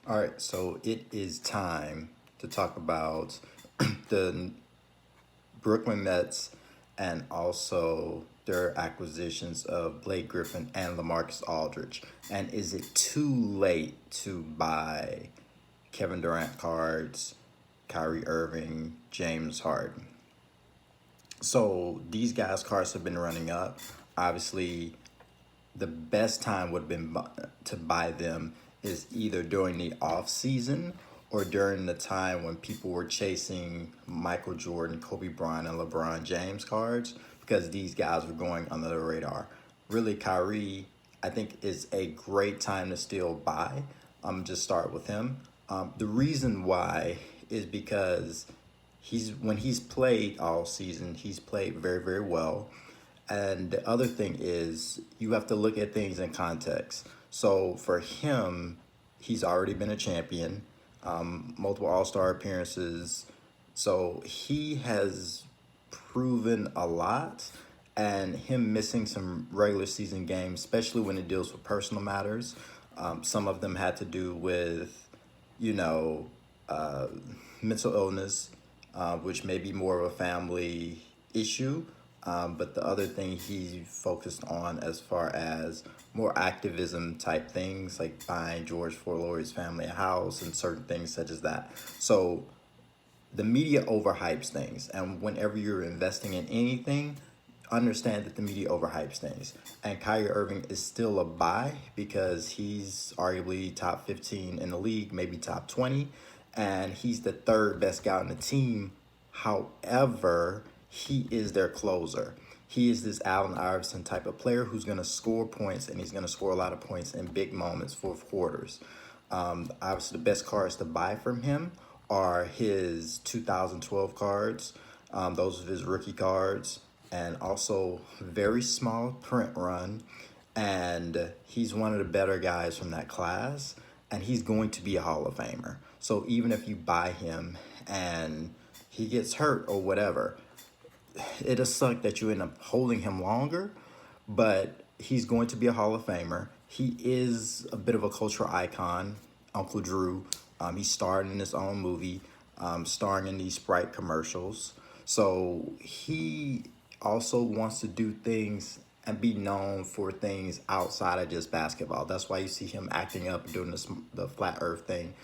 All right, so it is time to talk about the Brooklyn Nets and also their acquisitions of Blake Griffin and LaMarcus Aldridge. And is it too late to buy Kevin Durant cards, Kyrie Irving, James Harden? So these guys' cards have been running up. Obviously, the best time would have been to buy them is either during the off season or during the time when people were chasing Michael Jordan, Kobe Bryant, and LeBron James cards because these guys were going under the radar. Really, Kyrie, I think, is a great time to still buy. Just start with him. The reason why is because he's played all season, he's played very, very well. And the other thing is you have to look at things in context. So for him, he's already been a champion, multiple All-Star appearances. So he has proven a lot. And him missing some regular season games, especially when it deals with personal matters, some of them had to do with, you know, uh, mental illness, which may be more of a family issue. But the other thing he focused on as far as more activism type things, like buying George Floyd's family a house and certain things such as that. So the media overhypes things, and whenever you're investing in anything, understand that the media overhypes things. And Kyrie Irving is still a buy because he's arguably top 15 in the league, maybe top 20, and he's the third best guy on the team. However, he is their closer. He is this Allen Iverson type of player who's going to score points, and he's going to score a lot of points in big moments, fourth quarters. Obviously, the best cards to buy from him are his 2012 cards. Those are his rookie cards, and also very small print run. And he's one of the better guys from that class, and he's going to be a Hall of Famer. So even if you buy him and he gets hurt or whatever, it'll suck that you end up holding him longer, but he's going to be a Hall of Famer. He is a bit of a cultural icon, Uncle Drew. He starred in his own movie, starring in these Sprite commercials. So he also wants to do things and be known for things outside of just basketball. That's why you see him acting up, doing the flat Earth thing,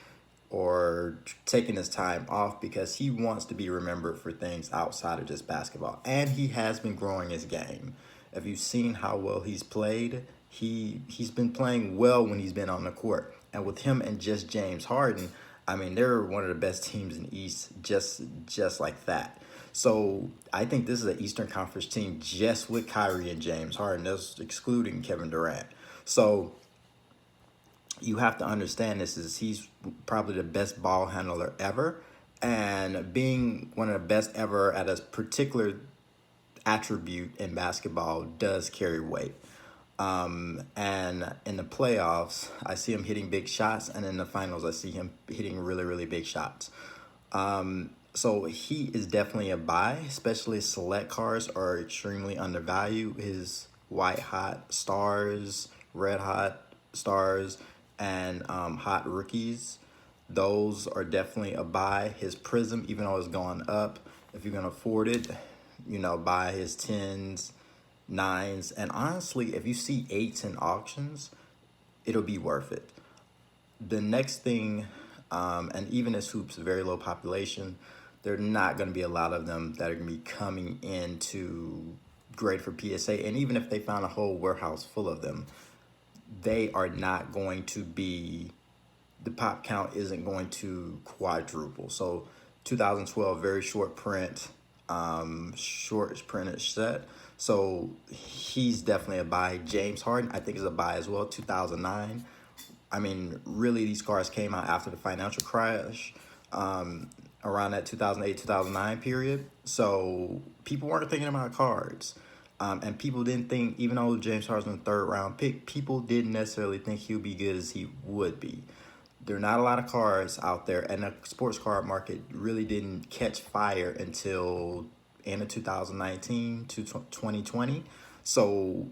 or taking his time off because he wants to be remembered for things outside of just basketball. And he has been growing his game. If you've seen how well he's played, he's been playing well when he's been on the court. And with him and just James Harden, I mean, they're one of the best teams in the East just like that. So I think this is an Eastern Conference team just with Kyrie and James Harden. That's excluding Kevin Durant. So you have to understand this is he's probably the best ball handler ever, and being one of the best ever at a particular attribute in basketball does carry weight. And in the playoffs, I see him hitting big shots, and in the finals, I see him hitting really, really big shots. So he is definitely a buy, especially select cars are extremely undervalued. His white hot stars, red hot stars, and hot rookies, those are definitely a buy. His prism, even though it's gone up, if you're gonna afford it, buy his tens, nines, and honestly, if you see eights in auctions, it'll be worth it. The next thing, and even as hoops, very low population, there are not going to be a lot of them that are going to be coming into grade for PSA. And even if they found a whole warehouse full of them, they are not going to be, the pop count isn't going to quadruple. So 2012, very short print, short printed set. So he's definitely a buy. James Harden, I think, is a buy as well. 2009. I mean, really, these cards came out after the financial crash, around that 2008, 2009 period. So people weren't thinking about cards. And people didn't think, even though James Harden was a third round pick, people didn't necessarily think he would be good as he would be. There are not a lot of cards out there, and the sports card market really didn't catch fire until end of 2019 to 2020. So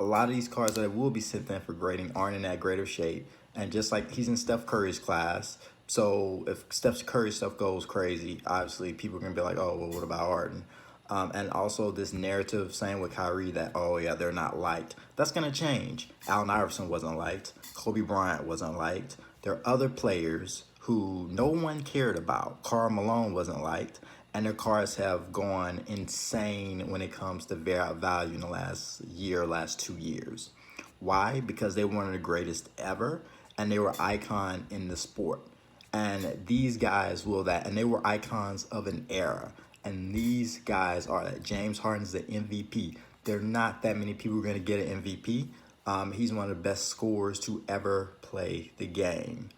a lot of these cards that will be sent in for grading aren't in that greater shape, And just like he's in Steph Curry's class, so if Steph Curry stuff goes crazy, obviously people are gonna be like, oh, well, what about Harden? And also this narrative saying with Kyrie that, oh yeah, they're not liked. That's gonna change. Allen Iverson wasn't liked. Kobe Bryant wasn't liked. There are other players who no one cared about. Karl Malone wasn't liked, and their cars have gone insane when it comes to value in the last year, last 2 years. Why? Because they were one of the greatest ever, and they were icon in the sport. And these guys will that, and they were icons of an era. And these guys are that. James Harden's the MVP. There are not that many people who are going to get an MVP. He's one of the best scorers to ever play the game.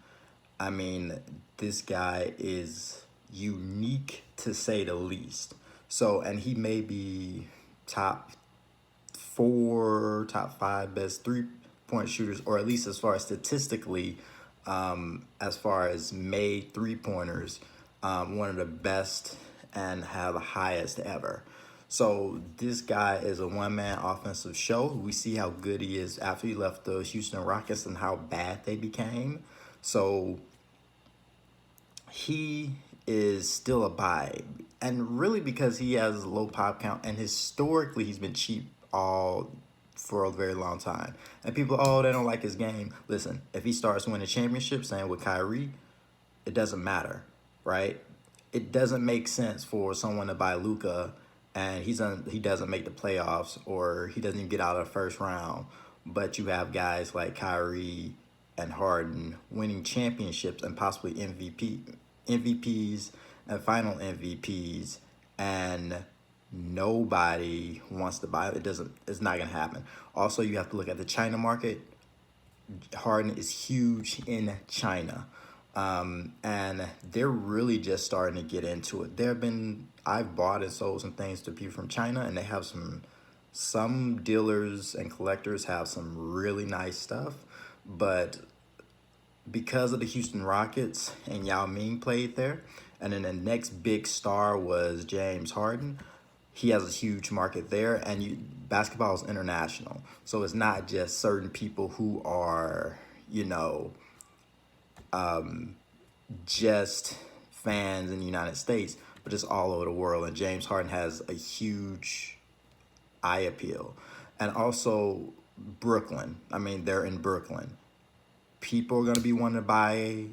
I mean, this guy is unique to say the least. So, and he may be top 4, top 5 best 3-point shooters, or at least as far as statistically, as far as made 3-pointers, one of the best and have the highest ever. So this guy is a one-man offensive show. We see how good he is after he left the Houston Rockets and how bad they became. So he is still a buy. And really because he has a low pop count, and historically he's been cheap all for a very long time. And people, oh, they don't like his game. Listen, if he starts winning championships, and with Kyrie, it doesn't matter, right? It doesn't make sense for someone to buy Luka and he doesn't make the playoffs, or he doesn't even get out of the first round. But you have guys like Kyrie and Harden winning championships and possibly MVPs and final MVPs, and nobody wants to buy it. It's not gonna happen. Also, you have to look at the China market. Harden is huge in China. And they're really just starting to get into it. I've bought and sold some things to people from China, and they have some dealers and collectors have some really nice stuff, but because of the Houston Rockets and Yao Ming played there, and then the next big star was James Harden, he has a huge market there, and basketball is international. So it's not just certain people who are, just fans in the United States, but it's all over the world. And James Harden has a huge eye appeal. And also Brooklyn. I mean, they're in Brooklyn. People are going to be wanting to buy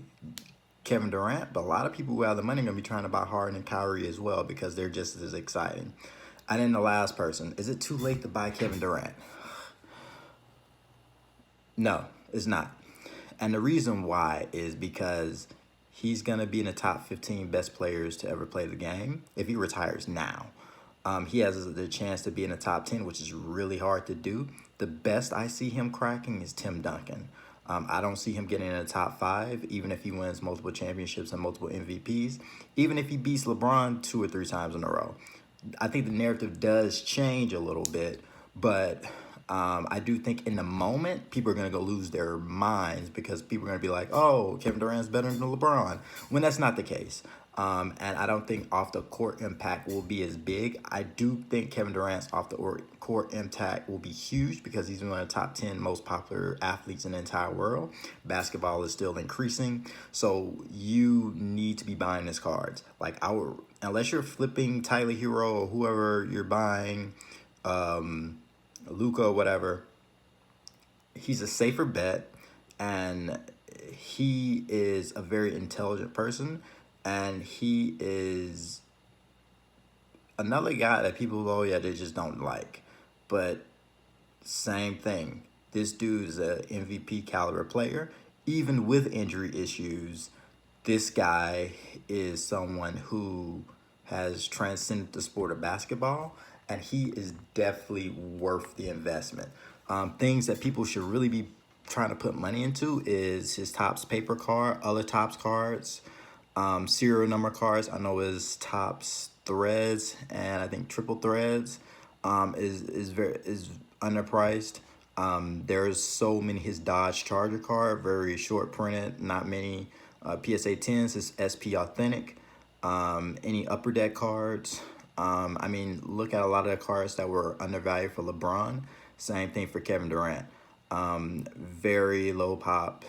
Kevin Durant, but a lot of people who have the money are going to be trying to buy Harden and Kyrie as well, because they're just as exciting. And then the last person, is it too late to buy Kevin Durant? No, it's not. And the reason why is because he's going to be in the top 15 best players to ever play the game if he retires now. He has the chance to be in the top 10, which is really hard to do. The best I see him cracking is Tim Duncan. I don't see him getting in the top 5, even if he wins multiple championships and multiple MVPs, even if he beats LeBron 2 or 3 times in a row. I think the narrative does change a little bit, but I do think in the moment, people are going to go lose their minds because people are going to be like, oh, Kevin Durant's better than LeBron, when that's not the case. And I don't think off the court impact will be as big. I do think Kevin Durant's off the court impact will be huge because he's one of the top 10 most popular athletes in the entire world. Basketball is still increasing. So you need to be buying his cards. Like, unless you're flipping Tyler Hero or whoever you're buying, Luka or whatever, he's a safer bet, and he is a very intelligent person. And he is another guy that people, oh yeah, they just don't like. But same thing. This dude is an MVP caliber player. Even with injury issues, this guy is someone who has transcended the sport of basketball, and he is definitely worth the investment. Things that people should really be trying to put money into is his Topps paper card, other Topps cards, serial number cards. I know his Topps threads and I think triple threads is underpriced. There's so many. His Dodge Charger card, very short printed, not many. PSA 10s, his SP Authentic. Any Upper Deck cards. I mean, look at a lot of the cards that were undervalued for LeBron. Same thing for Kevin Durant. Very low pop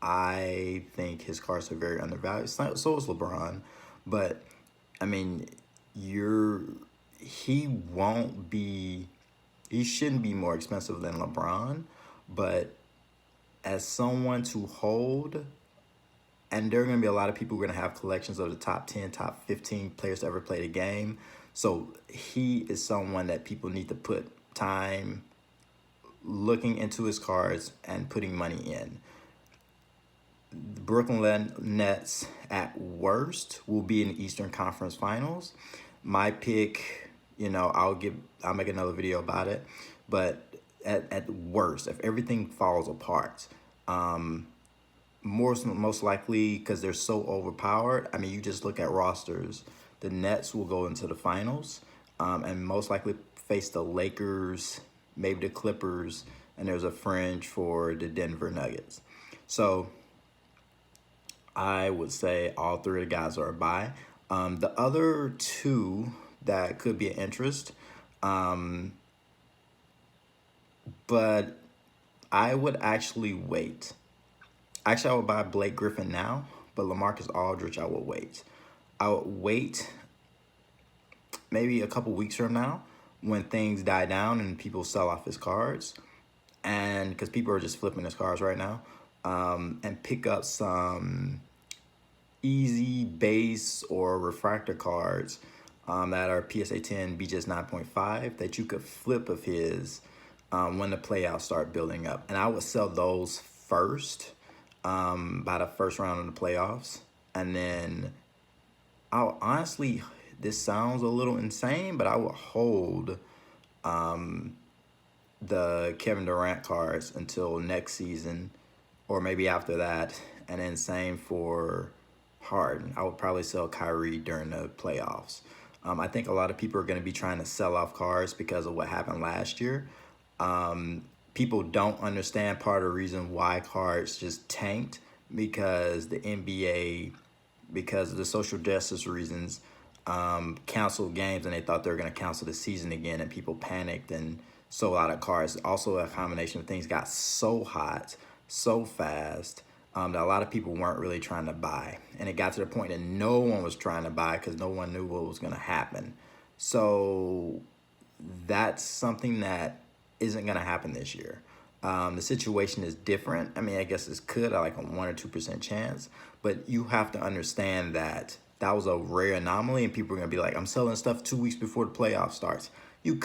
I think his cards are very undervalued. So is LeBron, but I mean, you're he won't be he shouldn't be more expensive than LeBron, but as someone to hold, and there are going to be a lot of people who are going to have collections of the top 10, top 15 players to ever play the game. So he is someone that people need to put time looking into his cards and putting money in. The Brooklyn Nets at worst will be in the Eastern Conference Finals. My pick, I'll make another video about it, but at worst, if everything falls apart, most likely because they're so overpowered. I mean, you just look at rosters. The Nets will go into the finals, and most likely face the Lakers, maybe the Clippers, and there's a fringe for the Denver Nuggets. So I would say all three of the guys are a buy. The other two that could be an interest, but I would actually wait. Actually, I would buy Blake Griffin now, but LaMarcus Aldridge, I would wait. I would wait maybe a couple weeks from now when things die down and people sell off his cards, and because people are just flipping his cards right now, and pick up some easy base or refractor cards that are PSA 10, BGS 9.5 that you could flip of his when the playouts start building up. And I would sell those first by the first round of the playoffs. And then I'll honestly, this sounds a little insane, but I would hold the Kevin Durant cards until next season or maybe after that. And then same for Harden. I would probably sell Kyrie during the playoffs. I think a lot of people are going to be trying to sell off cards because of what happened last year. People don't understand part of the reason why cards just tanked, because the NBA, because of the social justice reasons, canceled games, and they thought they were going to cancel the season again, and people panicked and sold out of cards. Also, a combination of things got so hot, so fast, that a lot of people weren't really trying to buy. And it got to the point that no one was trying to buy because no one knew what was going to happen. So that's something that isn't going to happen this year. The situation is different. I mean, I guess it could like a 1 or 2% chance, but you have to understand that that was a rare anomaly, and people are going to be like, I'm selling stuff 2 weeks before the playoff starts. You